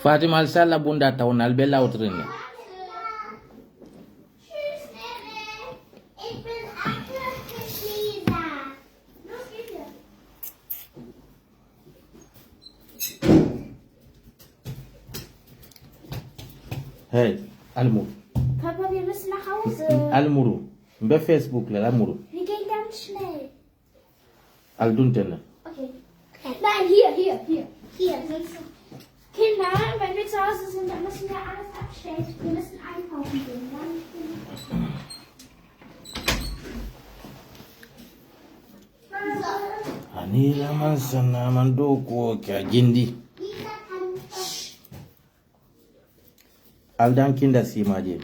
Fatima Sala bunda tawn albella utrin. Hey, Almuru. Papa, wir müssen nach Hause. Almuru. Bei Facebook la Almuru. Wir gehen ganz schnell. Alduntene. Okay. Nein, hier. Hier. Kinder, wenn wir zu Hause sind, dann müssen wir alles abstellen. Wir müssen einkaufen gehen. Anila mansana mandoko kya jindi. Aldan Kinder simaje.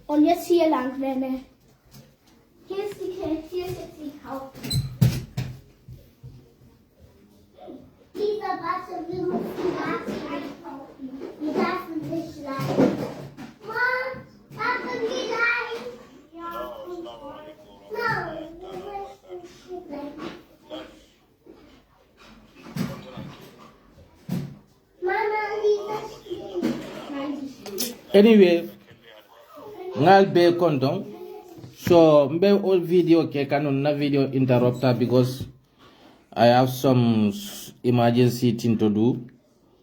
Und jetzt hier lang, Lenne. Hier ist jetzt die Haut. Dieser Wasser, wir müssen das einkaufen. Wir dürfen nicht leiden. Mom, dürfen wir leiden? Ja. No, wir müssen nicht bleiben. Mama, Anyway, ngal be konton. So mbe all video ke kanon na video interrupter because I have some emergency thing to do.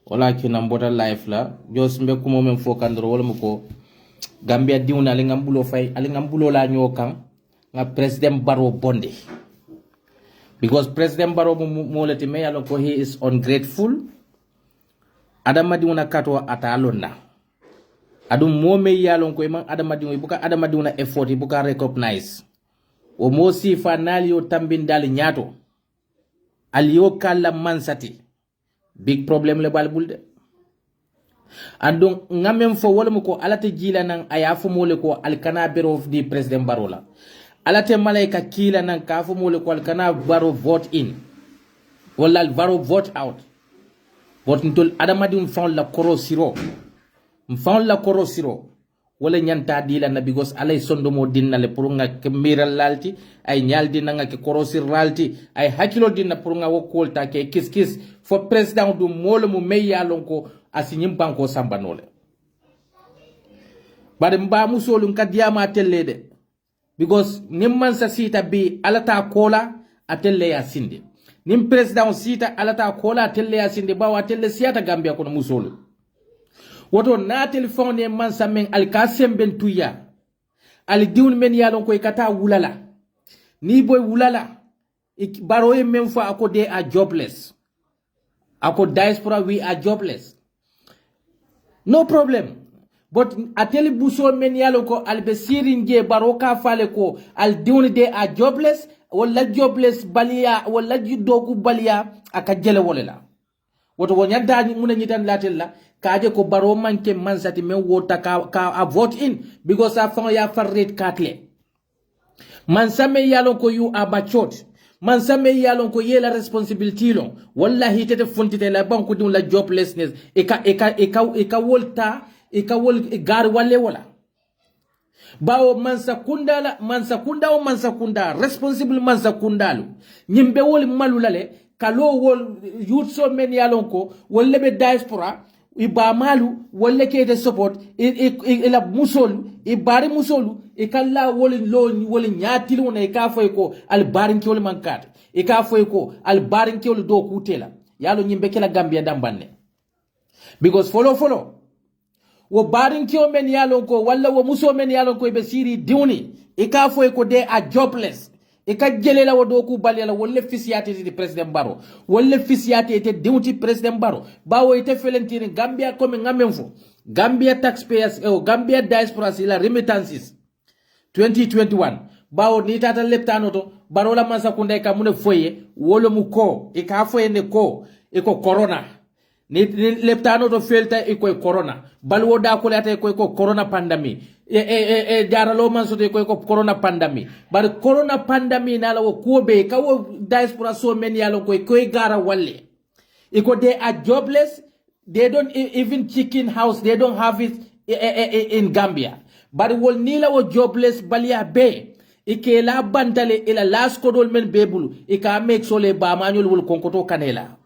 Ola kina mbota life la. Just mbe kumo men fokandro wala mko. Gambia diuna alingambulo fay alingambulo la nyokan nga President Barrow bonde. Because President Barrow mo leti me yalo ko he is ungrateful. Adama diuna kato ata alonda. Adum mo me yalon ko man adama diuna buka adama diuna effort buka recognize. O mo si fanali o tambindal nyato. Aliyo kala mansati. Big problem le balbulde. Andong ngamen fo wala ko alate jila nang ayafu mole ko alkana bureau of the President Barola. Alate malaika kila nang kafu mole ko alkana baro vote in. Wala baro vote out. But ntol adama di mfan la koro siro. Mfan la koro siro. Wala nyanta dila na bigos alay sondo mo din na le puru nga kemira lalti ay nyal din nga ke korosir lalti ay hakilo din na puru nga wokol ta ke kis fo president du molo mu meya lonko asinyim banko sambanole bade mba musolu nkadiyama tellede because nimman sa sita bi alata kola atelle ya sinde nim president sita alata kola atelle ya sinde bawa atelle siata Gambia kono musolu woto na telephone man samen alkasem ben tuya al diun men yalon ko kata wulala ni boy wulala baro e men fo ako de a jobless ako diaspora we are jobless no problem but ateli buso men yalon ko al besirin je baro ka fale ko al diun de a jobless wala jobless balia wala judoku balia aka jele wolela woto wonyanta muna nyitan latella kaje ko baro manke mansati men wota ka a vote in because a fon ya farret katle man same yalon ko you are matured man same yalon ko yela responsibility lo wallahi tete fontite la banko dum la joblessness eka wol gar wale wala bawo mansa kunda responsible mansa kundalu nyimbe wol malulale kalo wol youth so men yalon ko wolle be diaspora iba malu wolle kete support ila musolu ibari musolu ikalla wol nyatil wona ikafo ko al barin kewol mankat ikafo ko al barin kewol do kutela yalo nyimbe kala Gambia dambanne because follow wo barin kewo men yalo ko walla wo muso men yalo ko be siri diuni ikafo ko de a jobless ika jelela wado ku balela wolle fisiyate di President Barrow wolle fisiyate te diuti President Barrow bawo ite felentini Gambia ko men ngamen fo Gambia taxpayers Gambia diaspora sila remittances 2021 bawo ni tata leptano to barola mansa kunde ka mune foye wolo mu ko ika foye ne ko iko corona ni leptano to felta iko corona balwo da ko lata iko corona pandemic jaralo man so ko corona pandemic bar corona pandemic na lawo ko be ka wo diaspora so men yalo ko gara walle iko they are jobless, they don't even chicken house, they don't have it in Gambia but wol nila wo jobless balia be ike la bantale ila las kodol men bebulu ika make so le ba manuel wol konkoto kanela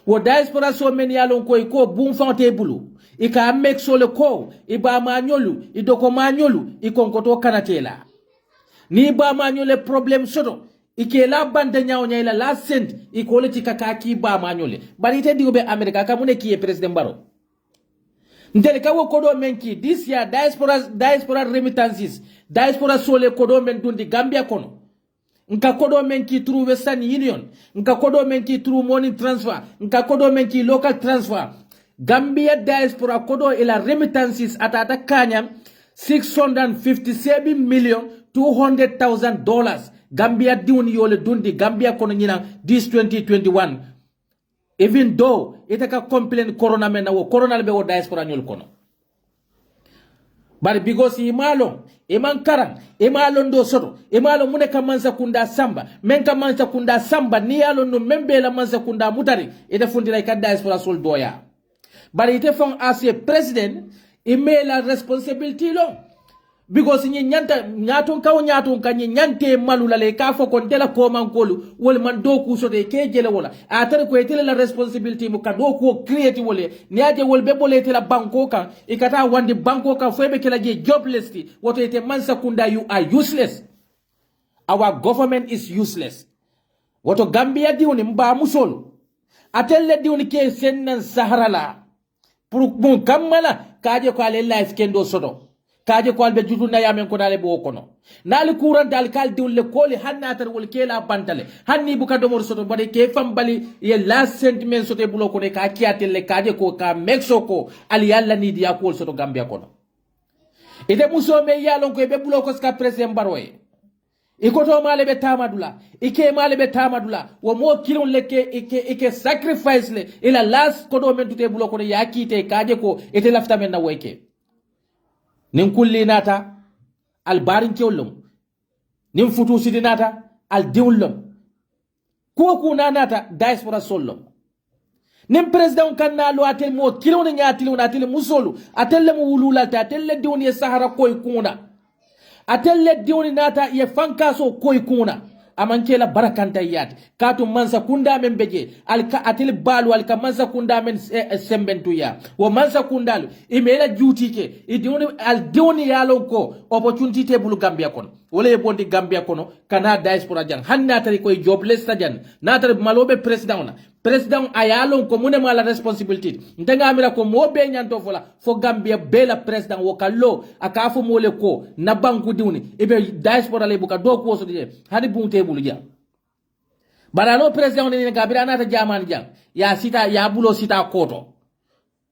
wo diaspora so men yalon ko bum fante bulu ika make so le ko iba manyolu idoko manyolu ikonkoto kanatela ni ba manyole problem soto ike la bande nyawnya ila la sent ikole tikaka ki ba manyole bari te digo be America kamune ki president baro ndele ka wo kodo menki this year diaspora remittances diaspora sole kodo men dundi Gambia kono nka kodo menki through Western Union nka kodo menki through money transfer nka kodo menki local transfer Gambia diaspora kodo ila remittances atata kanyam $657,200,000 Gambia diuni yole dundi Gambia kono nyina this 2021 even though itaka complain corona mena wo corona be wo diaspora nyol kono bari because imalo iman karan imalo ndo soto imalo mune kamanza kunda samba men kamanza kunda samba ni yalo no membe la manza kunda mutari ite fundira ka diaspora sol doya bari ite fon as a president ime la responsibility lo because ni nyanta nyaton kaw nyaton kanyi nyante malula le ka fo kon tela ko mankolu wol man do ku sote ke jele wala atar ko etele la responsibility mu ka do ko create wole ni aje wol be bole tela banko kan ikata wandi banko kan fo be kala je jobless ti woto ete man sakunda you are useless. Our government is useless. Woto Gambia diuni mba musol atelle diuni ke sennan saharala pour bon kamala kaje ko ale life kendo soto kaje ko albe jutuna yamen ko dale bo kono nal kuran dal kal diwle koli hannatar wol kela bantale hanni buka do mor soto bade ke fambali ye last sentiment soto bulo ko de ka kiatelle kaje ko ka mexico ali yalla ni dia ko soto Gambia kono ite muso me yalon ko be bulo ko ska president baroye ikoto male be tamadula ike male be tamadula wo mo kilon leke ike sacrifice le ila last ko do men dute bulo ko ya kite kaje ko ite lafta men na woyke nin kulli nata al barin kewlum nin futu sidi nata al diwlum ko nata diaspora sollum nin president kan na lo atel mo kilon nyaati lo atel musolu atel mo wulula ta atel diwni sahara koy kuna atelle diwni nata ye fankaso koy kuna amankela barakanta yati katu mansa kunda men beje alka atel balu alka mansa kunda men sembentu ya wo mansa kundalu imela jutike idiwni al diwni yalo ko opportunity te bulu Gambia kono wala e bondi Gambia kono kana diaspora jang hanna tari koy jobless ta jan natar malobe president ayalon ko mune mala responsibility ndenga amira ko mobe nyanto fola fo Gambia bela president wo kallo akafo mole ko na banku diwni ibe diaspora le buka do ko so de hani bunte bulu ja baralo president ne gabira nata jamani jang ya sita ya bulo sita koto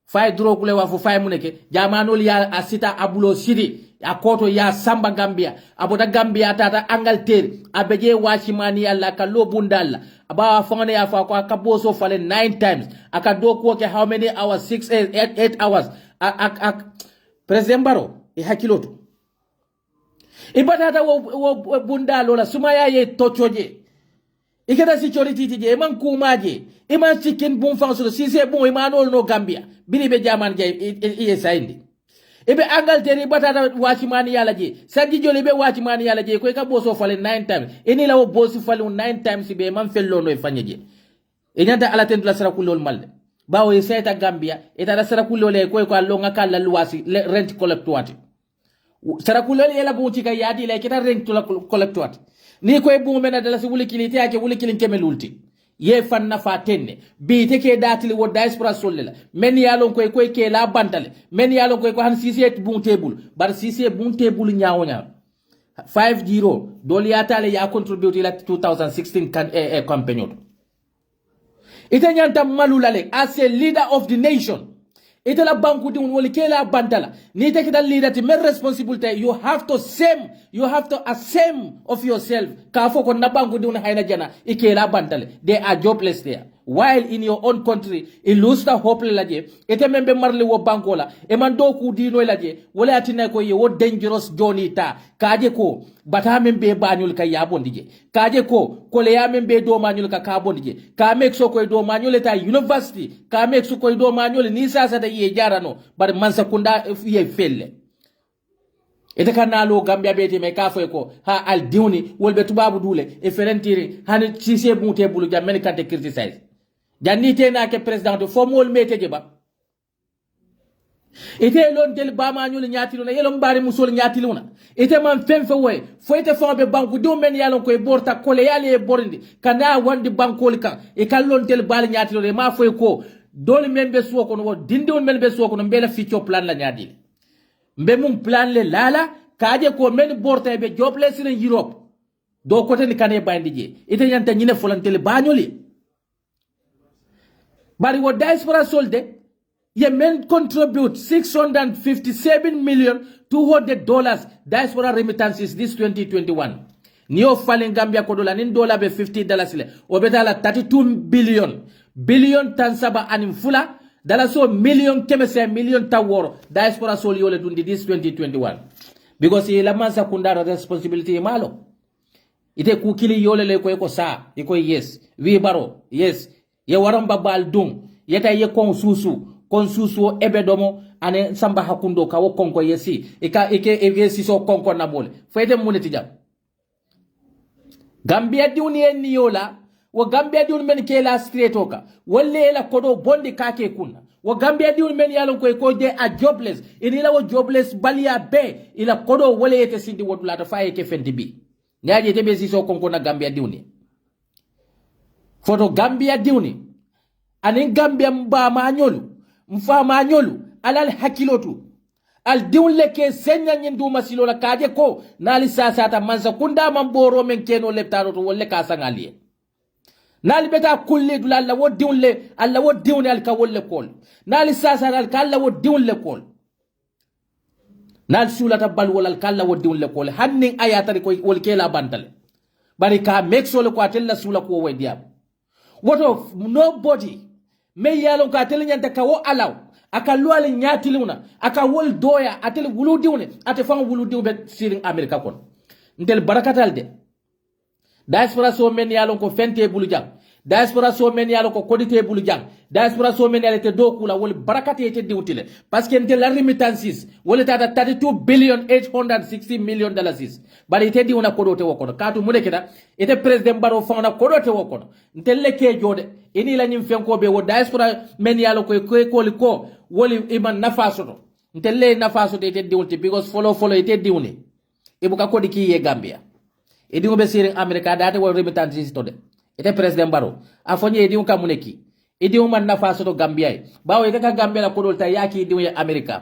fay dro kule wa fo fay muneke jamanol ya asita abulo sidi akoto ya samba Gambia abota Gambia tata Angleterre abeje washimani alla kallo bundalla aba fangane ya fa ko akaboso fale 9 times akado ko ke how many hours 8 hours president baro e hakiloto ibata wo bundalo la sumaya ye tochoje ikeda security tije man kumaje iman chicken bum fanso si c'est bon imanol no Gambia bilibe jaman jay e sayndi ebe Angleterre batata wachimani yala je sanji joli be wachimani yala je ko ka boso fale 9 times eni lawo boso fale 9 times be man fello no fanyeje e nyanta ala tendula sara kulol malde bawo e seta Gambia e tara sara kulol ko alonga kala luwasi rent collectuati sara kulol ela buti ka yadi le kita rent collectuati ni ko e bu mena dala si wuli kiliti ake wuli kilin kemelulti ye fanna fa tenne bi teke datili wo diaspora solle men yalon koy ke la bantale men yalon koy ko han sisi bun table bar sisi bun table nyaawonya 50 dol yatale ya contribute ila 2016 campaign ite nyanta malulale as a leader of the nation ite la banku di wol ke la bantala ni teke dal leader ti men responsibility you have to assume of yourself ka foko na banku di hayna jana ike la bantale they are jobless there while in your own country it lose the hope laje ite membe marli wo bankola e man do ku dino laje wala atina ko ye wo dangerous journey ta kaje ko bata membe banyul kay yabondije kaje ko le ya membe do manyul ka bondije ka mek so ko do manyul ta university ka mek so ko do manyul ni sasa da ye jarano bar man sakunda ye felle ite kanalo Gambia beti me kafo ko ha al diwni wolbe tubabu dule e ferentiri hani sise bunte bulu jamen kante criticize janni te na ke president fo mol mete je ba ite lon del ba ma nyul nyaati lona yelon bari musol nyaati lona ite man fen fe way fo ite fon be banku do men yalon ko e borta kole yale e borindi kana wandi bankol kan e kallon del bal nyaati lona ma foy ko dol men be suwo kono wo dindi on men be suwo kono mbela ficcio plan la nyaadi mbe mum plan le lala kaje ko men borta be jobless in Europe do kote ni kane bandi je ite nyanta nyine folantele bañoli bari wo diaspora solde ye men contribute $657,200 diaspora remittances this 2021 niyo falen Gambia ko dola nin dola be $50 le o betala 32 billion tan saba anim fula dala so million kemese million taworo diaspora sol yole dundi this 2021 because ye la mansa kundara responsibility malo ite kukili yole le ko sa iko yes wi baro yes ye waram babal dum yeta ye konsusu ebedomo ane samba hakundo ka wo konko yesi eke so konko na mole fayde muneti jam Gambia diuni en yola wo Gambia diuni men ke la straight oka wolle la kodo bondi kake kunna wo Gambia diuni men yalon ko de a jobless inila wo jobless balia be ila kodo wole yete sindi wodula ta faye ke fendi bi ngaje tebe so konko na Gambia diuni foto Gambia diuni anin Gambia mba manyolu mfa manyolu alal hakilotu al diunle ke senya nyindu masilo la kaje ko nali sasata manza kunda mamboro men keno leptaro to wolle ka sangalie nali beta kulle dul alla wo diunle al ka wolle kol nali sasata al kala wo diunle kol nal sulata bal wal kala wo diunle kol hanning ayata ko wol kela bandale bari ka make sure ko atella sula ko we diam what of nobody me yalon ka atella nyanta ka wo alaw aka luale nyatiluna aka wol doya atel wuludiwne ate fam wuludiw be sirin America kon ndel barakatal de diaspora so men yalon ko fente bulu jang diaspora so men yalon ko kodite bulu jang diaspora so men yalete dokula wol barakate te diwtile parce que ndel remittances wol tata 32,860,000,000 dollars bari te diwna kodote wokono katu mulekeda ete president baro fana kodote wokono ndelle ke jode ini la nyim fenko be wo diaspora men yalon ko ko woli iman nafasoto ntelle nafasoto ite diwti because follow ite diwni ibuka kodi ki ye Gambia ediwo be sirin America date wo remittances to de ite president baro afonye ediwo kamuneki ediwo man nafasoto Gambia bawo ite ka Gambia la kodol ta yaki ediwo ya America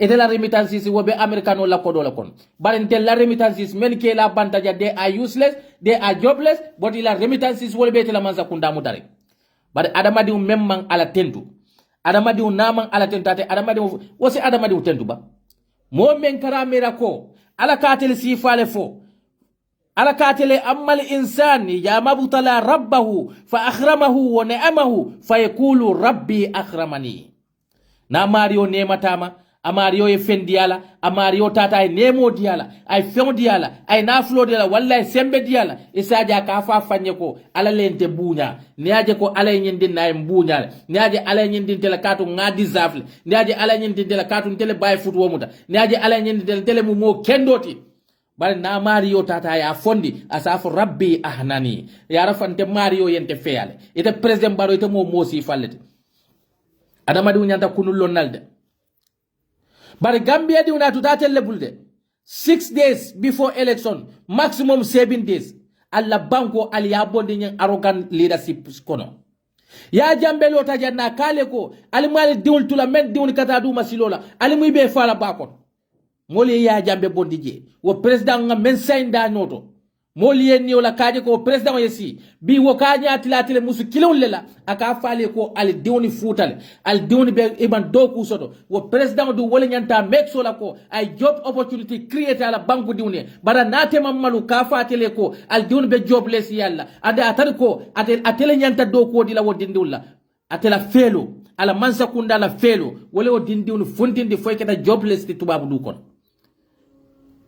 ite la remittances wo be America no la kodol kon bare ntelle la remittances men ke la bantaja they are useless they are jobless but ila remittances wo be te la manza kunda mutare bare adama diw memman ala tentu adama diw naman ala tentate adama diw wosi adama diw tentu ba mo men karamera ko ala katel sifale fo ala katele amal insani ya mabutala rabbahu fa akhramahu wa ni'amahu fa yaqulu rabbi akhramani na mario nematama amario e fendiala amario tata ay nemo diala ay fendiala ay naflo diala wallahi sembe diala isaja ka fa fanye ko ala lente buña niaje ko ala nyindin nay buña niaje ala nyindin tele katu ngadi zafle niaje ala nyindin tele katu tele bay fut womuta niaje ala nyindin tele mu mo kendoti bari na mario tata ya fondi asafu rabbi ahnani ya rafante mario yente feyale ite president baro ite mo mosi fallete adama du nyanta kunul lonalde bari Gambia di una tutate lebulde 6 days before election maximum 7 days alla banko ali ya bondi nyen arrogant leadership kono ya jambelo ta janna kale ko ali mali diwul tula men diwul kata du masilola ali muy be fala bakon moli ya jambe bondi je wo president nga men sainda noto moli en ni wala kaje ko president yesi bi wo kaje atile musu kilon lela aka fale ko al diwni futal al diwni be iban doku soto wo president du wala nyanta make so la ko ay job opportunity create ala banku diwni bara nate mammalu ka fatele ko al diwni be jobless yalla ade atar ko atele nyanta doku di la wodindi wala atela felo ala mansa kunda la felo wala wodindi woni funtindi foyketa jobless ti tubabu du kon.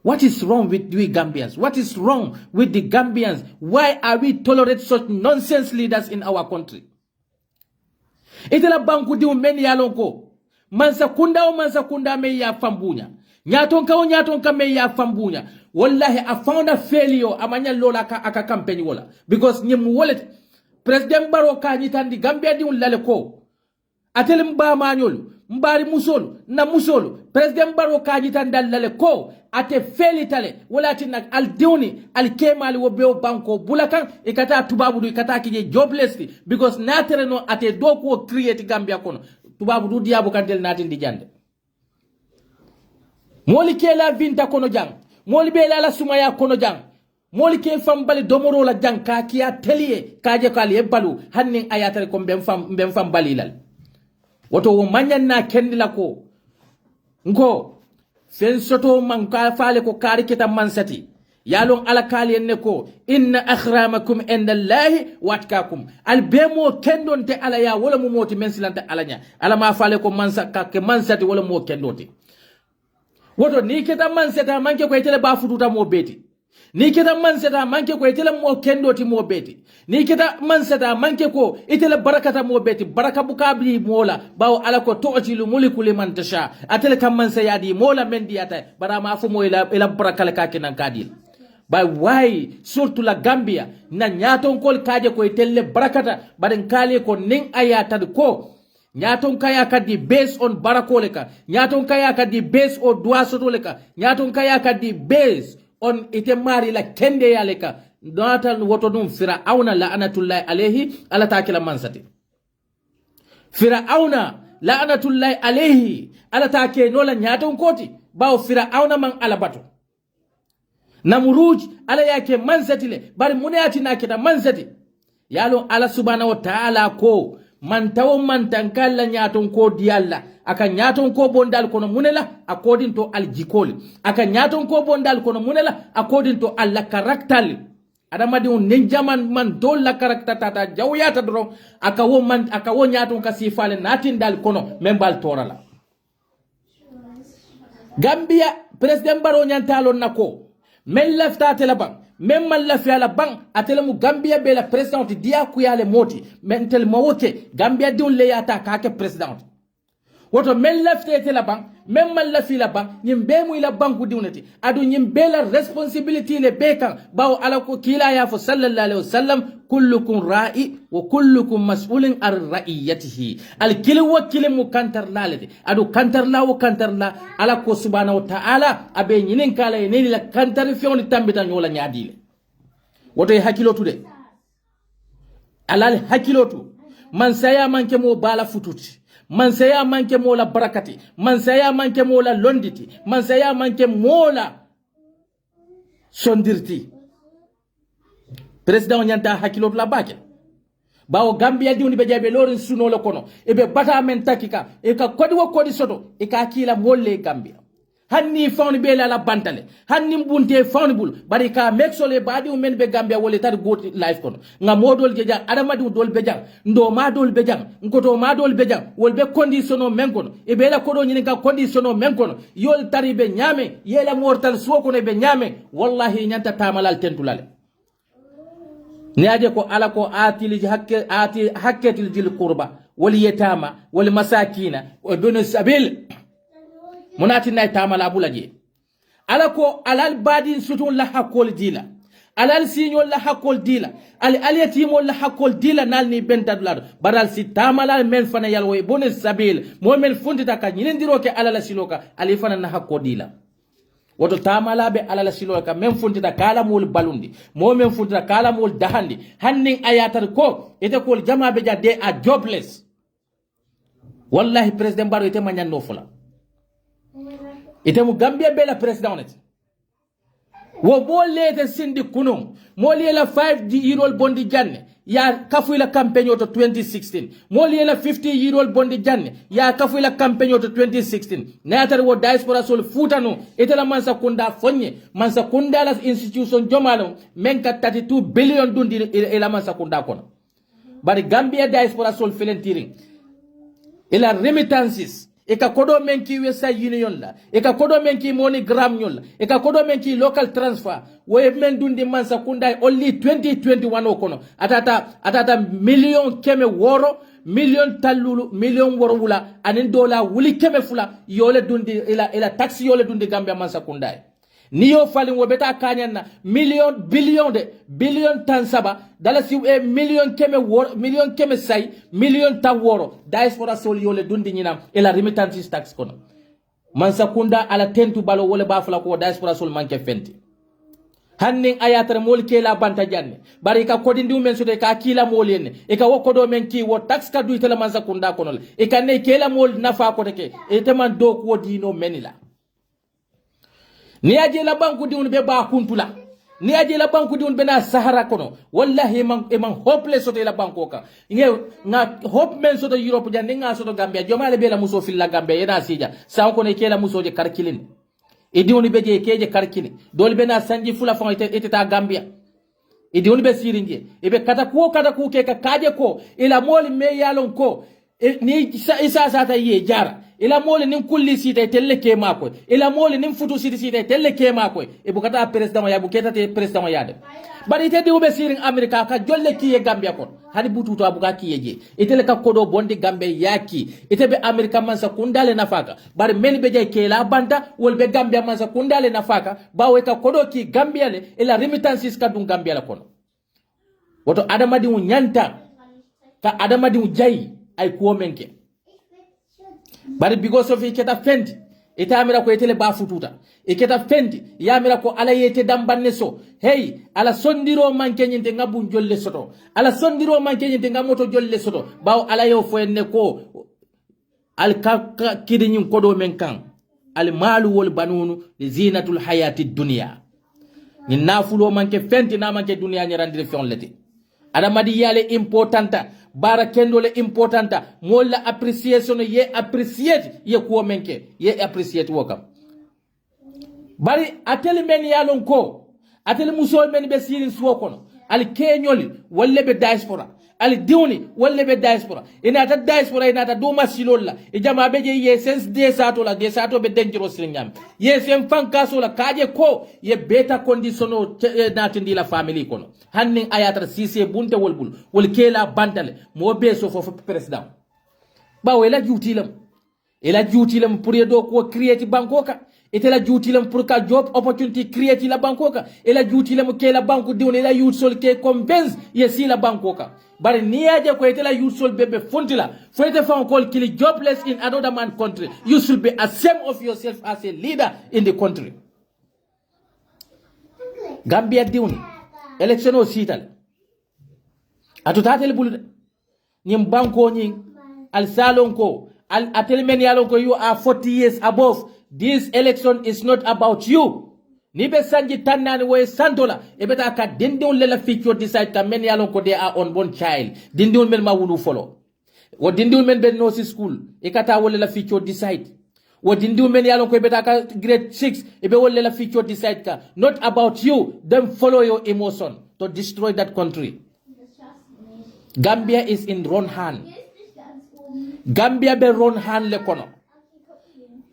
What is wrong with we Gambians? What is wrong with the Gambians? Why are we tolerate such nonsense leaders in our country? Itela banku di umeni yalonko. Mansa kunda me ya fambunya. Nyatonka me ya fambunya. Wallahi I found a failure amanya lola aka campaign wala. Because nyimu wallet president baro ka nyitandi gambia di lale ko atele mba mañol mbari musolu na musolu president baro ka nyitandi lale ko ate felitale wala tinak al diuni al kemali wo be banko bulakan ikata tubabu du ikata kije jobless because natere no ate do ko create gambia kono tubabu du diabu kantel natin di jande moli kela vinta kono jang moli be la sumaya kono jang moli ke fambali domoro la jang ka kiya telie kaje kali ebalu hanni ayatare ko mbem fam balilal woto wo manyan na kendila ko ngo fen soto man ka fale ko kari kita mansati yalon ala kali enne ko inna akhramakum indallahi watkakum al bemo kendonte ala ya wala mo moti mensilante alanya ala ma fale ko mansa ka ke mansati wala mo kendonte woto ni kita mansata manke ko itele ba fututa mo beti ni kita mansata manke ko itele mo kendoti mo beti ni kita mansata manke ko itele barakata mo beti baraka bukabli mola bawo ala ko to'tilu muliku liman tasha atele kam mansa yadi mola mendi ata bara ma fu mo ila barakale ka kenan kadil bay way surtout la Gambia na nyaton kol kaje ko itele barakata baden kale ko ning ayata ko nyaton kaya kadi based on barakole ka nyaton kaya kadi based on duasotole ka nyaton kaya kadi based on itemari la kende yaleka datan woto dum fir'auna la'anatullahi alayhi ala takila mansati fir'auna la'anatullahi alayhi ala take no la nyaton koti bawo fir'auna man ala bato namruj ala yake mansati le bari munati na kita mansati yalo ala subhanahu wa ta'ala ko man tawo man tankalla nyaton ko diyalla aka nyaton ko bondal kono munela according to al jikoli aka nyaton ko bondal kono munela according to al karaktal adamadi on nenjaman man dol la karakta tata jawyata dro aka wo nyaton ka sifale natin dal kono membal torala Gambia president baro nyantalo nako men lafta telabang même man la fiala bang atele mu Gambia be la president dia ku yale moti mentel mawoke Gambia diun le yata ka ke president woto men la fete la bang même man la fila bang nyimbe mu ila banku diunati adu nyimbe la responsibility le bekan bawo ala ko kila ya fa sallallahu alaihi wasallam kullukum ra'i wa kullukum mas'ulun ar ra'iyatihi al kilu wa kilu kantar lalade adu kantar la wa kantar la ala ko subhanahu wa ta'ala abe nyinin kala ni la kantar fion tambita nyola nyaadile woto hakilotu de alal hakilotu man saya manke mo bala fututi man saya manke mo la barakati man saya manke mo la londiti man saya manke mo la sondirti president nyanta hakilotu la bake bawo Gambia diuni be jabe lorin suno la kono ebe bata men takika e ka kodi wo kodi soto e ka kila molle Gambia hanni fawni be la bantale hanni mbunte fawni bul bari ka meksole badi men be Gambia wole tar goti life kono nga modol je jang adamadi dol be jang ndo ma dol be jang ngoto ma dol be jang wol be conditiono men kono e be la kodo nyini ka conditiono men kono yol tari be nyame yela mortal soko ne be nyame wallahi nyanta tamalal tentulale niaje ko ala ko atili hakketil dil qurba wal yatama wal masakina wa ibn sabil munati nay tamala bulaje ala ko alal badin sutun la hakol dila alal signol la hakol dila al yatimol la hakol dila nalni bentadulado baral si tamala men fana yalwo ibn sabil mo men fundita ka nyindiro ke alala siloka ali fana na hakko dila woto tamala be alala siloka men fundita kala mol balundi mo men fundita kala mol dahandi hannin ayatar ko ete ko jama be jade a jobless wallahi president baro ite manyan no fula ite mu Gambia be la president wo bolete sindi kunum moli la 5-year-old bondi janne ya kafu la campagne to 2016 moli la 50-year-old bondi janne ya kafu la campagne to 2016 natar wo diaspora sol futano ite la mansa kunda fonye mansa kunda la institution jomalo menka 32 billion dundi la mansa kunda kono bari Gambia diaspora sol felentiring ila remittances eka kodo menki Western Union la eka kodo menki MoneyGram nyol la eka kodo menki local transfer we men dundi mansa kunda only 2021 okono atata million keme woro million talulu million woro wula anin dola wuli keme fula yole dundi ila taxi yole dundi Gambia mansa kunda niyo falin wo beta kanyanna billion tan saba dala si million keme say million taworo diaspora sol yole dundi nyinam ela remittance tax kono mansa kunda ala tentu balo wole bafula ko diaspora sol manke fenti hanning ayatare mol kela banta janne bari ka kodindi men sote ka kila mol yenne e ka wokodo men ki wo tax ka duite la mansa kunda kono e ka ne kela mol nafa ko teke e teman do ko dino menila ni aje la banku diun be ba kuntula ni aje la banku diun be na sahara kono wallahi man hopeless sote la banko ka nga hope men sote Europe janne nga soto Gambia jomale be la muso filla Gambia yena sija sa ko ne kela muso je karkilin idiwoni be je keje karkini dol be na sanji fula fon eteta Gambia idiwoni be sirinje ibe kata ku ke ka kaje ko ila moli me yalon ko ni isa sata ye jara ila moli nin kulli sita telle ke mako ila moli nin futu sita telle ke mako e bukata president ya buketa te president ya de bari te diwbe sirin America ka jolle ki ye Gambia kon hani bututo abuka ki yeje itele ka kodo bondi Gambia yaki itebe America mansa kundale nafaka bari men be jay ke la banda wol be Gambia mansa kundale nafaka bawe ka kodo ki Gambia le ila remittances ka dun Gambia la kono woto adamadi mu nyanta ka adamadi mu jayi ay ko menke bari because of iketa fendi ita amira ko etele ba fututa iketa fendi ya amira ko ala yete dambanne so hey ala sondiro manke nyinte ngabu jolle soto ala sondiro manke nyinte ngamoto jolle soto baw ala yo fo enne ko al kidi nyim kodo men kan al malu wal banunu li zinatul hayati dunya ni nafulo manke fendi na manke dunya nyarandire fion leti ada madi yale importanta bara kendole importanta molla appreciation ye appreciate ye ko menke ye appreciate wokam bari ateli men yalon ko ateli musol men be sirin suwo kono al kenyoli wolle be diaspora al diwni wolle be diaspora ina ta diaspora ina ta do masilolla e jama be je ye sense de sato be dengiro sirnyam ye sem fankaso la kaje ko ye beta conditiono natindi la family kono hannin ayatra sise bunte wolbul wol kela bandale mo be so fo president ba wela jutilam pour yedo ko create bankoka etela jutilam pour ka job opportunity create la bankoka ela jutilam ke la banku diwne la youth sol ke convince ye si la bankoka bari niaje ko etela youth sol bebe fontila foete fan call kill jobless in another man country you should be ashamed of yourself as a leader in the country Gambia diwne election o sital atutatel bulude nyim banko nyin al salon ko al atelmen yalon ko you are 40 years above. This election is not about you. Nibe sanji tanani we sandola ebeta ka dindon lela feature decide ka men yalon ko they are unborn child dindon men ma wulu follow wo dindon men be no school e kata wole la feature decide wo dindon men yalon ko ebeta ka grade 6 ebe wole la feature decide ka not about you them follow your emotion to destroy that country. Gambia is in wrong hand. Gambia be wrong hand le kono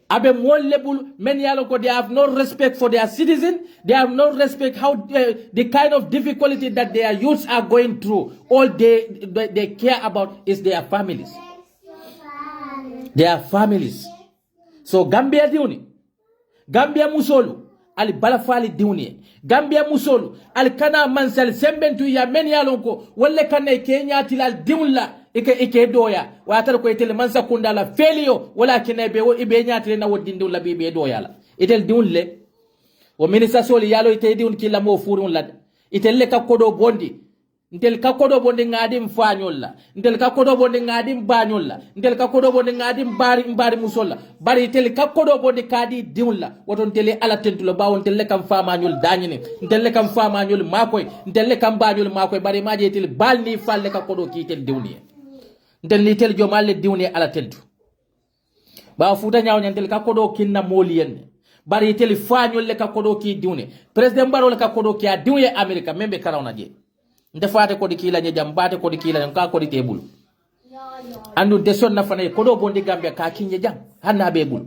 abe more level many aloko they have no respect for their citizens. They have no respect how the kind of difficulty that their youths are going through. All they care about is their families. Their families. So Gambia diuni, Gambia musolu ali balafali diuni, Gambia musolu ali kana mansal sembentu ya many aloko wale kana Kenya tilal diunla. Ike doya watar ko itel mansa kunda la felio wala kinebe wo ibe nyatire na wodinde la bibe doya la itel diunle o minister soli yalo ite diun kila mo furun la itel le ka kodo bondi ntel ka kodo bondi ngadim fañol la ntel ka kodo bondi ngadim bañol la ntel ka kodo bondi ngadim bari musolla bari itel ka kodo bondi kadi diun la woton tele ala tentulo bawon tele kam famañol dañine ntel le kam famañol makoy ntel le kam bañol makoy bari maje itel balni falle ka kodo ki itel diuni ndel ni tel jomalle diwne ala tentu ba futa nyaaw nyantel ka kodo kinna moliyen bari tel fañol le ka kodo ki diwne president baro le ka kodo ki a diwye America membe karawna je ndefate ko di kila nya jambate ko di kila ka ko di tebul andu deson na fane kodo bondi Gambia ka kinye jam hanna be bul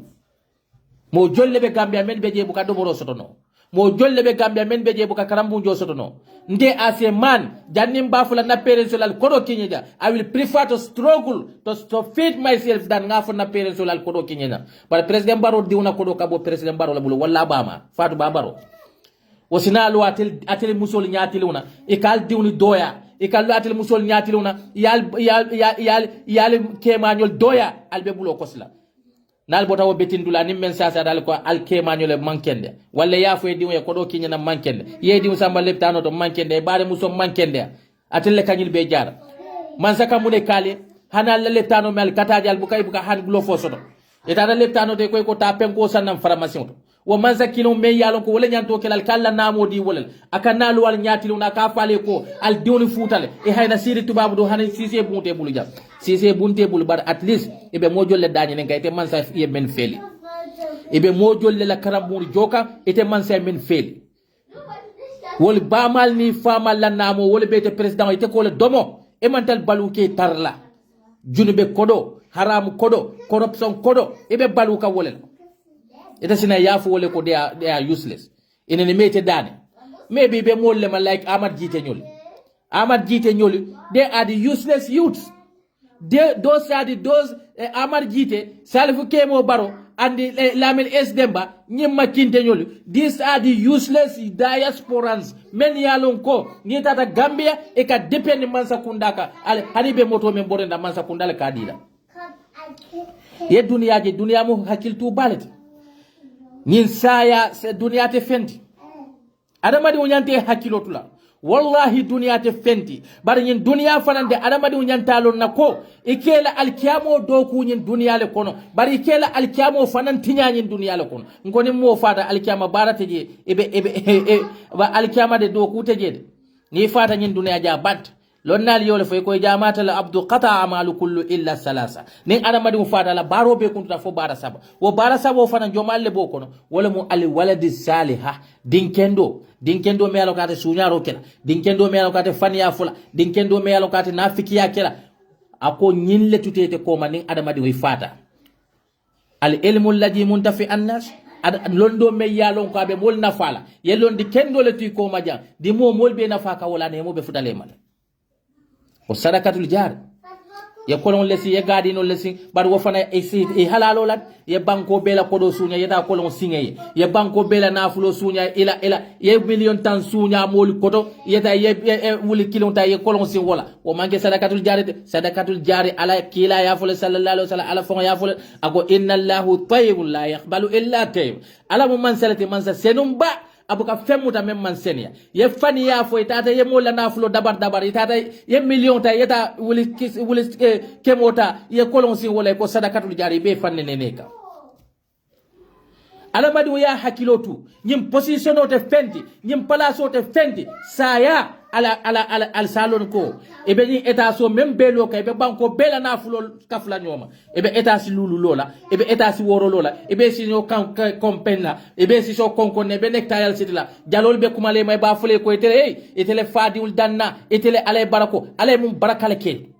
mo jolle be Gambia men be je bu ka do boro sotono mo jolle be Gambia men be je buka karambu jo sotono nde as a man jannim bafula na perensolal kodo kinyeda I will prefer to struggle to feed myself than ngafo na perensolal kodo kinyeda but president baro diuna kodo kabo president baro la bulo wala bama fatu babaro wasina lo atel musol nyatiluna ikal diuni doya ikal atel musol nyatiluna yal kemañol doya albe bulo kosla nal bota wo betindula nim men sasa dal ko al kemañol mankende walla ya fo diwo ko do kinyana mankende ye diwo samba leptano to mankende bare muso mankende atel kanyil be jaar man saka mune kale hanal leptano mel katajal bukay buka han bulo fo soto etana leptano te ko ta penko sanam formation to wo manza kilo me yalon ko wala nyanto kelal kala namo di wolal aka nalu wal nyatilu na ka fale ko al diwni futale e hayna siri tubabu do hanin sise bunte bulu jam sise bunte bulu bar at least ibe mo jolle dañi ne kayte manza e men feli ibe mo jolle la karamburi joka ete manza men feli wol bamal ni famal la namo wol bete president ite ko le domo e mantal baluke tarla junube kodo haram kodo corruption kodo ibe baluka wolel ita sina yafu wole ko they are useless inene mete dane maybe be molle man like Ahmad Jite Nyoli they are the useless youths those Ahmad Jite Salif Kemo Baro and Lamin S Demba Nyimma Kinte Nyoli these are the useless diasporans men yalon ko ni tata Gambia e ka depend mansa kundaka hani be moto men borenda mansa kundala kadila ye duniya mo hakil tu balati nin saya dunia te fenti adamadi unyante hakilotula wallahi dunia te fenti bari nin dunia fanande adamadi unyantalo nako ikela alkiyamo doku nin dunia le kono bari ikela alkiyamo fanan tinya nin dunia le kono ngoni mo fata alkiyama barate je ebe ba alkiyama de doku teje ni fata nin dunia ja bat lonnal yole fay koy jamata la abdu qata amalu kullu illa salasa nin adamadi mu fata la baro be kunta fo bara saba wo bara saba wo fana jomalle bo kono wala mu al waladi salihah dinkendo me alokate sunyaro kela dinkendo me alokate faniya fula dinkendo me alokate nafikiya kela ako nyille tutete ko man nin adamadi way fata al ilmu alladhi muntafi annas londo me yalon ko be mol nafala yelon di kendo le tuy ko maja di mo mol be nafaka wala ne mo be futale mal o sadakatul jar ye kolon lesi ye gadi no lesi bar wo fana e halalo lat ye banko bela kodo sunya ye ta kolon singe ye banko bela nafulo sunya ila ye million tan sunya mol kodo ye ta ye wuli kilon ta ye kolon sin wala o manke sadakatul jari ala kila ya fule sallallahu alaihi wasallam ala fon ya fule ago inna Allahu tayyibun la yaqbalu illa tayyib ala mu man salati man sa senum ba abuka femuta mem man senia ye fani ya fo itata ye mola na fulo dabar itata ye million ta yeta wuli kemota ye kolon sin wala ko sadakatul jari be fanne neneka alamadi ya hakilotu nyim position o te fenti nyim place o te fenti saya al salon ko ebe ni eta so mem belo ka ebe banko bela na fulo kafla nyoma ebe eta si lulu lola ebe eta si woro lola ebe si no kan kompenna ebe si so konko ne be nektayal sitila jalol be kumale may ba fule ko etele fadiul danna etele ale barako ale mum barakale ke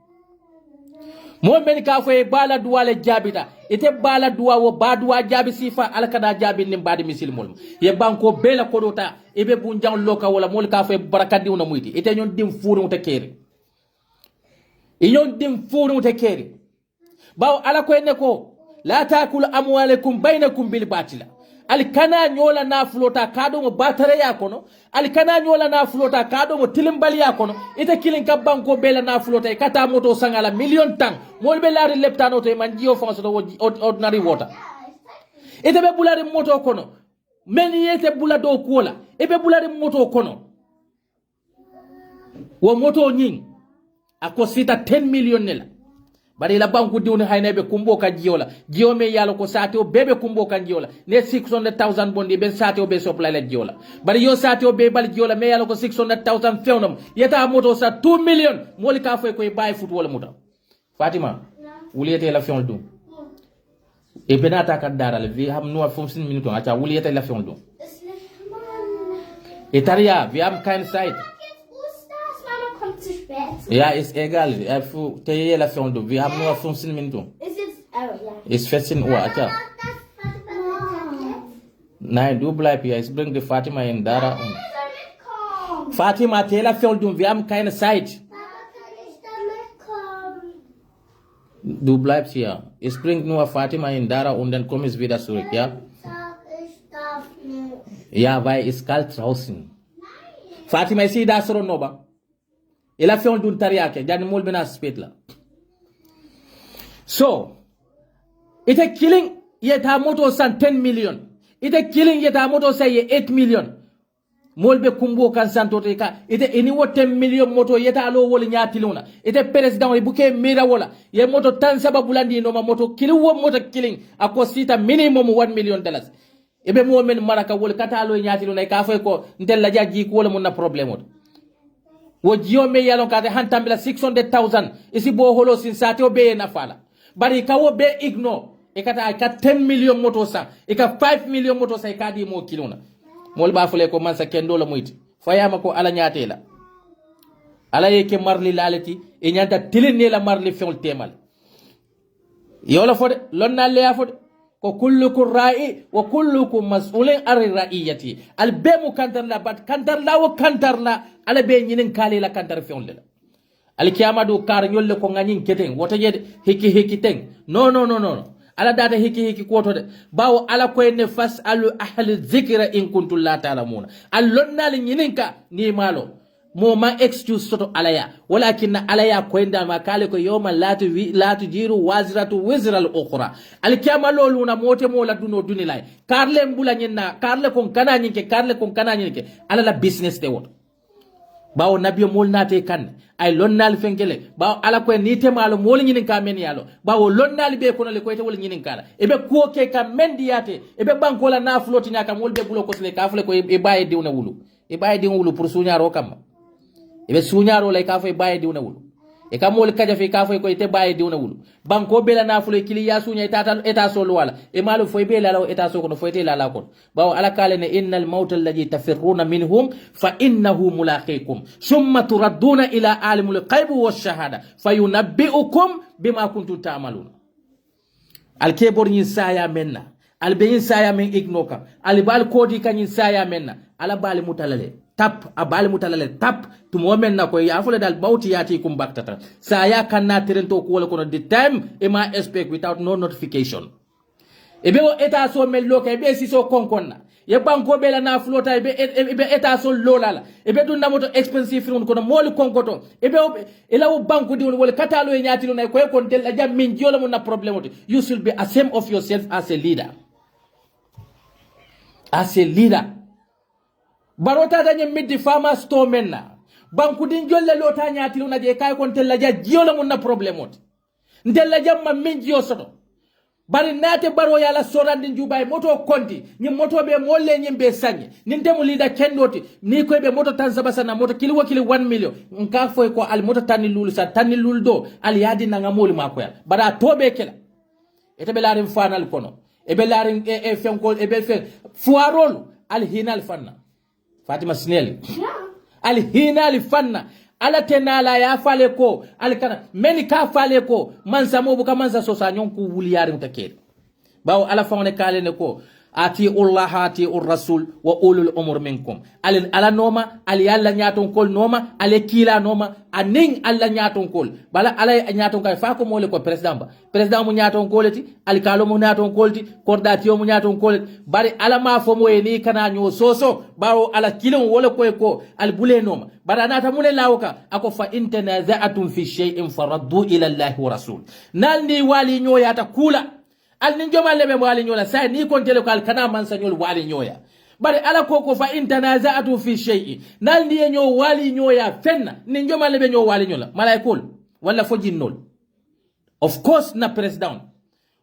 mo men ka fo e bala duwale jabita ite bala duwa wo baduwa jabi sifa alkada jabi nim badi misilmol ye banko bela kodota ebe bunjang loka wala mol ka fo barakadi una muyti ite nyon dim furu te kere baw ala ko ne ko la taakul amwalakum bainakum bil batila alkana nyola na flota kado mo batare ya kono alkana nyola na flota kado mo tilimbali ya kono ite kilin ka banko bela na flota e kata moto sangala million tan mol be lari leptano to man jio fonso do ordinary water ite be bulari moto kono men yete bulado kola e be bulari moto kono wo moto nyin akosita 10 million nela bari la banku diwni haynebe kumbo ka jiola jiome yalo ko sati o bebe kumbo kan jiola ne 600,000 bondi ben sati o be sopla la jiola bari yo sati o be bal jiola me yalo ko 600,000 fewnam yeta moto sa 2 million moli ka fay koy bay foot wala muta Fatima wuliyete la fewn dum e benata ka daral vi ham no 15 minutes acha wuliyete la fewn dum etaria vi am kein site. Ja, ist egal. Te la fin du. Wir haben nur 15 Minuten. Ist jetzt, oh ja. Ist 14 Uhr, ja. Nein, du bleib hier. Ich bring die Fatima in Dara. Fatima, Tela Feldum, wir haben keine Zeit. Du bleibst hier. Ich bring nur Fatima in Dara und dann komme ich wieder zurück, ja? Ich darf nicht. Ja, weil es kalt draußen. Fatima, isi da soro noba. Ela Feldum tariake, jani mol bena spetla. So, ite killing yeta moto san 10 million. Ite killing yeta moto say 8 million. Molbe kumbo kan santote ka ite eni wo 10 million moto yeta alo wol nyatiluna ite president e buke mira wala ye moto tan sababu landi no ma moto kilu wo moto killing ako sita minimum $1 million. Ebe mo men maraka wol kata alo nyatiluna ka fay ko ntel la jaji ko wala mun na problème wo jiyo me yalon ka hantambila 600,000 isi bo holo sin sate o be na fala bari ka wo be igno e kata ka 10 million moto sa e ka 5 million moto sa e ka di mo kiluna mol ba fule ko man sa kendo la muyti fayama ko ala nyaatela ala yeke marli lalati e nyanta tilini la marli fiol temal yola fode lonna le afode ko kullukum ra'i wa kullukum mas'ulun an ra'iyati al bemu kantar la bat kantar la wo kantar la ala be nyinin kale la kantar fiol la al kiyama do kar nyolle ko ngani keten woto jede hiki ten no ala data hiki koto de bawo ala ko ne fas alu ahli dhikra in kuntum la ta'lamuna allonna li nyininka ni malo mo ma excuse soto alaya walakin alaya ko enda ma kale ko yawma la tujiru wazratu wizra al ukhra al kiyama lolu na mote mo la duno dunilay karle mbula nyinna karle kon kana nyinke ala la business de woto bawo nabiyo mol nate kan ay lonnal fenkele bawo ala ko ni temalo mol nyinin ka men yalo bawo lonnal be kono le ko ite wol nyinin kala ebe ko ke ka mendiyate ebe banko la na floti nyaka mol be bulo ko sele ka fle ko e baye diwna wulu pour suñaro kam ebe suñaro lay ka fay baye diwna wulu e ka mol kaja fe ka fay ko ite baye diwna wulu banko be la na fle kili ya suña eta so wala e malo foy be la law eta so ko foyte la ko bawo ala kale ne innal mautal ladhi tafirruna minhum fa innahu mulaqikum thumma turadduna ila alimul ghaib wash shahada fayunabbiukum bima kuntum ta'malun al kebor ni saya menna al be saya men ignoka al bal kodi kan saya menna ala bal mutalale tap abal mutalale tap tumo menna ko ya fule dal bawti yati kum baktata saya kanna terento ko wala kono the time e ma expect without no notification ebe o eta so mello ke be si so konkonna ye banko be la na flota ebe eta so lolala ebe dun na moto expensive fun kono mol konkoto ebe ela o banko di wala katalo e nyati no ko e kon tel la jam min jola mun na problem you should be ashamed of yourself as a leader barota dañe middi fama sto menna banku din jolle lota nyati luna je kay kon tella ja jiola mun na problem ot ndella jamma min jio soto bari nate baro yala sorandi njubay moto konti ni moto be molle nyimbe sanye ni ndemu lida kendoti ni ko be moto tan sabasa na moto kili 1 million nka foy ko al moto tan lulu sa tan lulu do al yadi na ngamoli mako ya bara tobe kala ete be larim fanal kono e be larim e fenkol e be fen fuarol al hinal fanna Fatima Snell. Al hinal fanna ala tenala ya fale ko al kana meni ka fale ko mansa mo buka mansa so sa nyon ku wuliyari mutakere bawo ala fawne kale ne ko ati Allah ati rasul wa ulul umur minkum al ala noma al yalla nyaton kol noma al kila noma anin alla nyaton kol bala ala nyaton kay fa ko mole ko president mu nyaton koleti al kalo mu nyaton kolti kordati mu nyaton kolti bari ala ma fo moye ni kana nyo soso bawo ala kilon wala ko al bule noma bara nata mule lawka ako fa intanaza'atum fi shay'in faraddu ila Allah wa rasul nalni wali nyoyata kula al ni joma lebe wali nyola sai ni kon tele ko al kana man sa nyol wali nyoya bari ala ko fa intanaza'atu fi shay'in nal ni nyo wali nyoya fenna ni joma lebe nyo wali nyola malaikul wala fo jinnol of course na president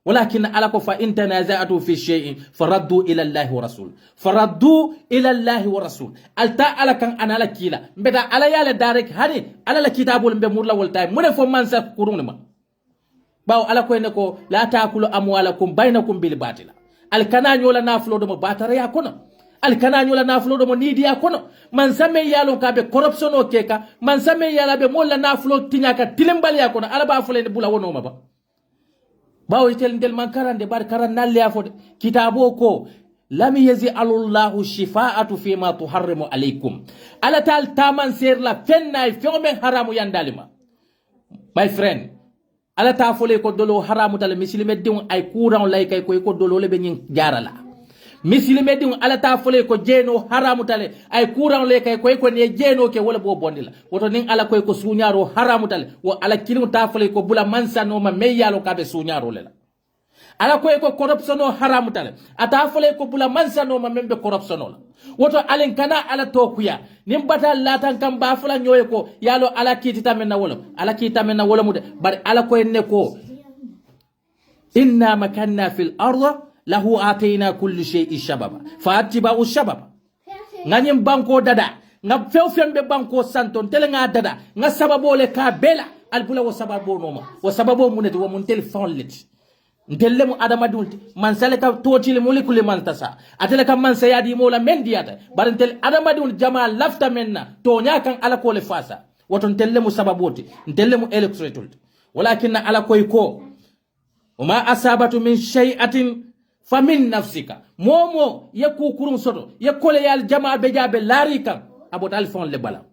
walakin ala ko fa intanaza'atu fi shay'in faraddu ila Allah wa rasul faraddu ila Allah wa rasul alta ala kan anala kila mbeda ala yale direct hani ala la kitabul mbe murla wal tay mune fo man sa kurunma bawo ala ko ne ko la taakulu amwalakum bainakum bil batila al kana nyola nafulo do mo batara ya kono al kana nyola nafulo do mo nidi ya kono man samme yalo ka be corruption o keka man samme yala be molla nafulo tinyaka tilimbal ya kono ala ba fulene bula wono ma bawo itel ndel man karande bar karan nalle ya fode kitabo ko lam yaz'alullahu shifaa'atu fi ma tuharrimu alaykum ala tal taman ser la fennay fewme haramu yandalima my friend ala ta fole ko dolo haramu dal misilime diw ay courant lay kay ko dolo le be nyin jarala misilime diw ala ta fole ko jeno haramu tale ay courant lay kay ko ne jeno ke wala bo bondila woto nin ala koy ko suñaro haramu tale wo ala kilim ta fole ko bula mansa no ma meyalo ka be suñaro lela ala koy ko corruption o haramu tale ata fole ko bula mansa no ma membe corruption la woto alen kana ala tokuya nim batal latan kam ba fula nyoy ko yalo ala kitita men na wala mu de bar ala koy ne ko inna makanna fil arda lahu atayna kulli shay'in shababa fa'atiba'u shababa nganyim banko dada nga fewfembe banko santon tele nga dada nga sababole ka bela albula wa sababo noma wa sababo muneti wa mun telefon leti ntelle mu adama dulti man sale ka totile molecule man tasa atele ka man sayadi mola mendiata bar ntel adama dul jama lafta menna to nyakan ala ko le fasa woto ntelle mu sababoti ntelle mu electrolyte walakin ala koy ko wama asabatu min shay'atin famin nafsika momo yakku kurun soto yakole yal jama be jabe larikan abot alfon le bala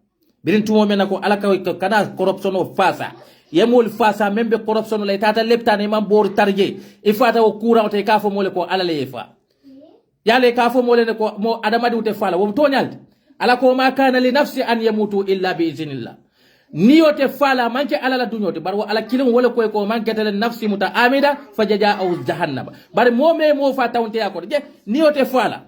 birin tumo menako ala koy kada corruption o fasa yemol fasa membe corruption lay tata leptane man bor tarje ifata o courant te kafo mole ko ala le fa yale kafo mole ne ko mo adama dute fala wom tonyal ala ko ma kana li nafsi an yamutu illa bi iznillah niyote fala manke ala la dunyote bar ala kilin wala ko manke tele nafsi muta amida fajaja au jahannama bar mo me mo fa tawnte yakon je niyote fala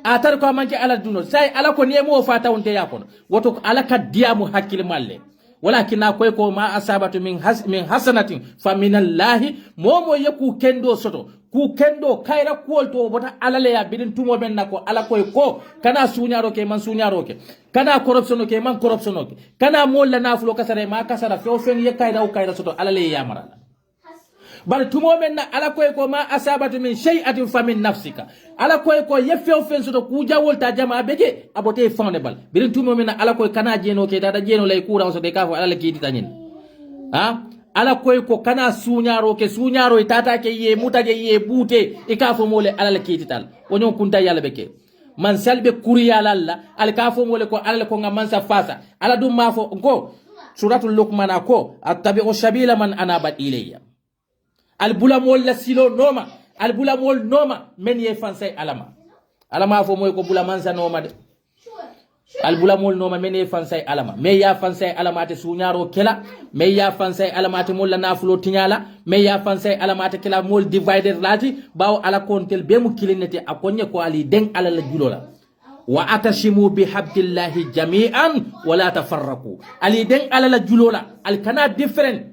atar ko manke ala dunyote sai ala ko ne mo fa tawnte yakon woto ala ka diamu hakil malle walakin akoy ko ma asabatu min hasanatin faminallahi momo yaku kendo soto ku kendo kayra kuolto bota alale ya bidin tumo ben nako ala koy ko kana suñaro ke man suñaro ke kana corruption ke man corruption ke kana molla nafulo kasare ma kasara few fen ye kayra o kayra soto alale ya marala bal tumo men na ala koy ko ma asabatu min shay'atin famin nafsika ala koy ko ye few fen soto ku jawol ta jama beje abote fande bal bidin tumo men na ala koy kana jeno ke dada jeno lay kura so de kafo ala ki ditanyin ha ala koy ko kana suñaro ke suñaro itata ke ye mutage ye bute e kafo mole ala ki dital wonyo kunta yalla beke man salbe kuriya lalla al kafo mole ko ala ko ngam mansa fasa ala dum mafo ko suratul luqman ko attabi'u shabila man anaba ilayya albulamol la silo noma albulamol noma men ye fansay alama fo moy ko bula mansa noma de albulamol noma men ye fansay alama me ya fansay alamate suñaro kela me ya fansay alamate mol la nafulo tiñala me ya fansay alamate kela mol divider lati bawo ala kontel be mu kilinete akonye ko ali den ala la julola wa atashimu bi habdillahi jami'an wala tafarraqu ali den ala la julola al kana different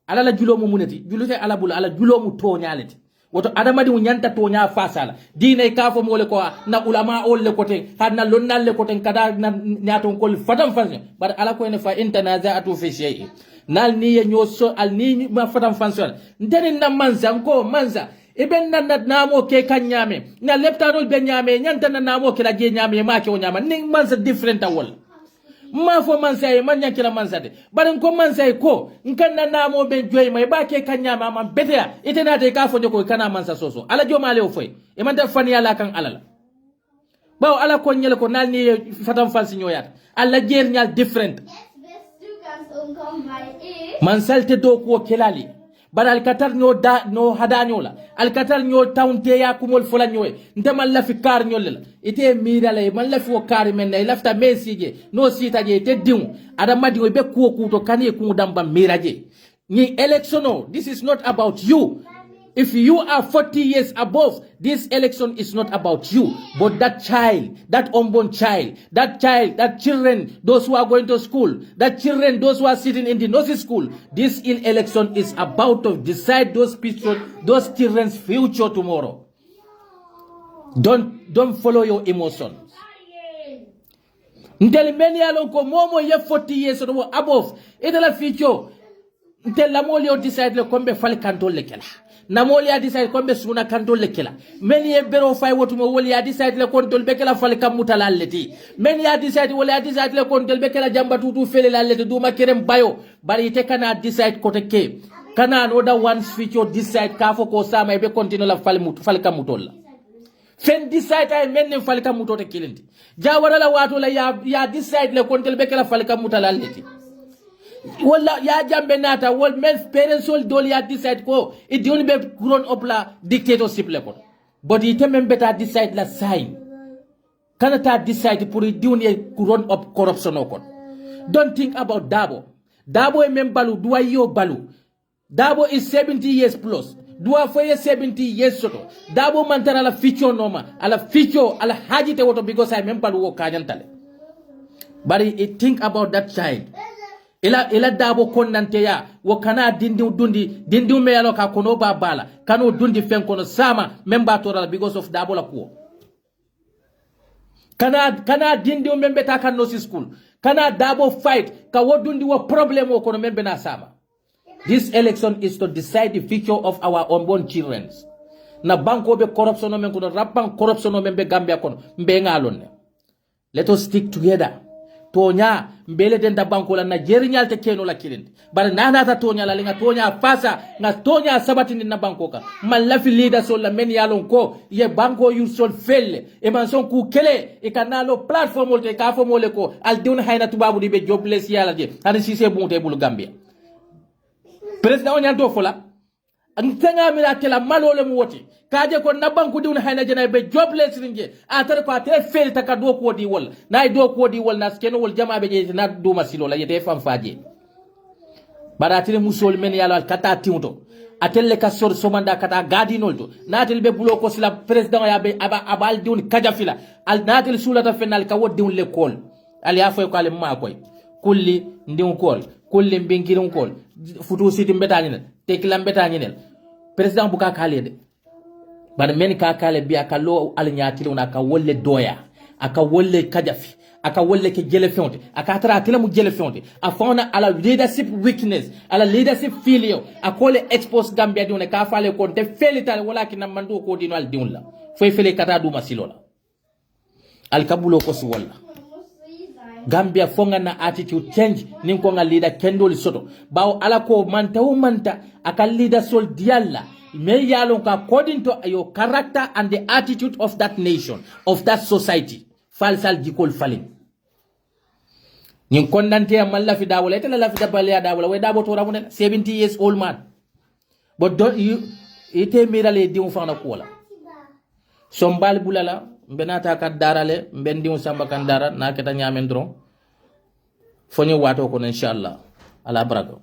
ala la julomu muneti julute ala bula ala julomu toñaleti woto adamadi mu nyanta toña fasala diine kafo mole ko na ulama ol le kote hadna lonnal le kote kada na nyaton kol fatam fanse bar ala ko ne fa intanaza'atu fi shay'in nal ni nyoso al ni ma fatam fanse ndeni na manza ko manza iben na namo ke kanyame na leptarol be nyame nyanta na namo ke la je nyame ma ke o nyama ni manza different awol ma fo mansa man nyankila mansa de barin ko mansa ko nkanna namo ben joy may ba ke kanya ma man betea itena te ka fo joko kana mansa soso ala joma le o foy e man da fani ala kan alala baw ala ko nyele ko nal ni fatam fal si ñoyat ala jer nyal different man salte do ko kelali bar alkatar no hadanyola alkatar nyo tawnte ya kumol fola nyoy ndemal la fi kar nyol ite mirala man la fi o kar men nay lafta mesije no sitaje te diw ada madi be ko to kane ku damba miraje ni electiono this is not about you. If you are 40 years above, this election is not about you, but that child, that unborn child, that children, those who are going to school, that children, those who are sitting in the nursery school. This election is about to decide those children's future tomorrow. Don't follow your emotions. Until many alone ko momo ye 40 years or above, it'll future. Until la molio decide le kombe fal kanto le kela. Namoli a decide kombe suna kantol le kela meni e bero fay wotu mo woli a decide le kontol be kela fal kam mutala leti meni a decide woli a decide le kontol be kela jamba tutu fele la leti duma kerem bayo bari te kana decide kote ke kana no da one future decide ka fo ko sama e be continue la fal kam mutol fen decide ay men falka muto te kilindi jawara la wato la ya decide le kontel be kala falka mutala leti wala ya jambe nata wol men parents wol dol ya decide ko it di be grown up la dictatorship le ko but ite men beta decide la sign kana ta decide pour di grown up corruption ko don't think about Dabo e men balu duwa yo balu Dabo is 70 years plus duwa foye 70 years soto Dabo mantara la ficho noma ala ficho ala hajite woto because I men balu wo kanyantale bari it think about that child ila Dabo konnante ya wo kana dindi me yalo ka kono ba bala kano dundi fen kono sama memba toral because of Dabo la kuo kana dindi membe ta kan no si school kana Dabo fight ka wodundi wo problem wo kono membe na sama. This election is to decide the future of our unborn children. Na banko be corruption no men kono rappan corruption no membe Gambia kono mbe ngalon. Let us stick together. Tonya mbele den da banko la na jerinyal te keno la kilin. Bar nana ta tonya la linga tonya fasa na tonya sabati ni na banko ka. Malafi leader so la men yalon ko ye banko you sol felle e man son ku kele e kanalo platform wolte ka fo mole ko al dun hayna tubabu di be jobless yala je tan si se bonte bulu Gambia. President onyan do fola ang tanga mi la tela malole mu woti kaje ko na banku diwna hayna jena be jobless ringe atare ko atare fel taka do ko di wol nay do ko di wol nas keno wol jama be je na do masilo la yete fam faje baratire musol men yalo al kata tiuto atelle ka sor somanda kata gadi nolto natel be bulo ko sila president ya be abal diwni kajafila al natel sulata fenal ka wodi wol l'école al ya foy ko al ma koy kulli ndiw kol kulli mbingirum kol futu siti mbetani tekila mbetani nel president buka kale de bar men ka kale bi aka lo al nyaati wona ka wolle doya aka wolle kajafi aka wolle ke jele fonte aka tara tele mu jele fonte a fauna ala leadership weakness ala leadership failure akole expose Gambia di wona ka fale ko de felital wala ki namando ko dino al diunla foy fele kata du masilola al kabulo ko su wala Gambia fonga na attitude change nin ko ngal leader kendol soto bawo ala ko manta aka leader sol dialla me yalon ka according to your character and the attitude of that nation of that society falsal jikol falin nin kondante man la fi dawole tele la fi dabale ya dawole we dabo to ramune 70 years old man but don't you ite mirale diu fana ko la sombal bulala benata ka darale bendiu samba kan dara na keta nyamen dron fonyo wato ko inshallah ala baraka